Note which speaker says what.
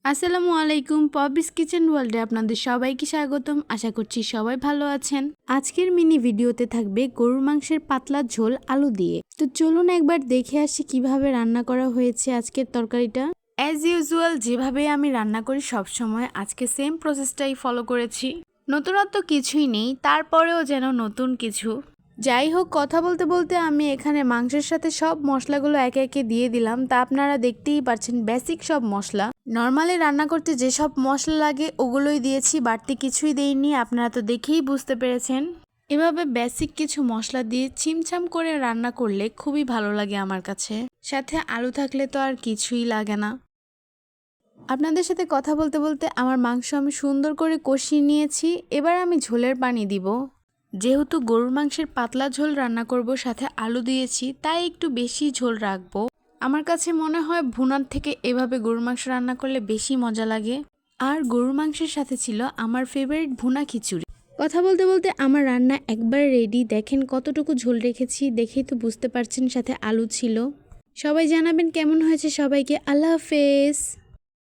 Speaker 1: আসসালামু আলাইকুম। Poppy's kitchen ওয়ার্ল্ডে আপনাদের সবাইকে স্বাগতম। আশা করছি সবাই ভালো আছেন। আজকের মিনি ভিডিওতে থাকবে গরুর মাংসের পাতলা ঝোল আলু দিয়ে। তো চলুন একবার দেখে আসি কিভাবে রান্না করা হয়েছে আজকের তরকারিটা। অ্যাজ ইউজুয়াল যেভাবে আমি রান্না করি সবসময় আজকে সেম প্রসেসটাই ফলো করেছি। নতুনত্ব কিছুই নেই, তারপরেও যেন নতুন কিছু। যাই হোক, কথা বলতে বলতে আমি এখানে মাংসের সাথে সব মশলাগুলো একে একে দিয়ে দিলাম। তা আপনারা দেখতেই পাচ্ছেন বেসিক সব মশলা। নর্মালি রান্না করতে যেসব মশলা লাগে ওগুলোই দিয়েছি, বাড়তি কিছুই দেইনি। আপনারা তো দেখেই বুঝতে পেরেছেন। এভাবে বেসিক কিছু মশলা দিয়ে ছিমছাম করে রান্না করলে খুবই ভালো লাগে আমার কাছে। সাথে আলু থাকলে তো আর কিছুই লাগে না। আপনাদের সাথে কথা বলতে বলতে আমার মাংস আমি সুন্দর করে কষিয়ে নিয়েছি। এবার আমি ঝোলের পানি দিব। যেহেতু গরুর মাংসের পাতলা ঝোল রান্না করব, সাথে আলু দিয়েছি, তাই একটু বেশি ঝোল রাখবো। আমার কাছে মনে হয় ভুনার থেকে এভাবে গরুর মাংস রান্না করলে বেশি মজা লাগে। আর গরুর মাংসের সাথে ছিল আমার ফেভারিট ভুনা খিচুড়ি। কথা বলতে বলতে আমার রান্না একবার রেডি। দেখেন কতটুকু ঝোল রেখেছি, দেখেই তো বুঝতে পারছেন। সাথে আলু ছিল। সবাই জানাবেন কেমন হয়েছে। সবাইকে আল্লাহ হাফেজ।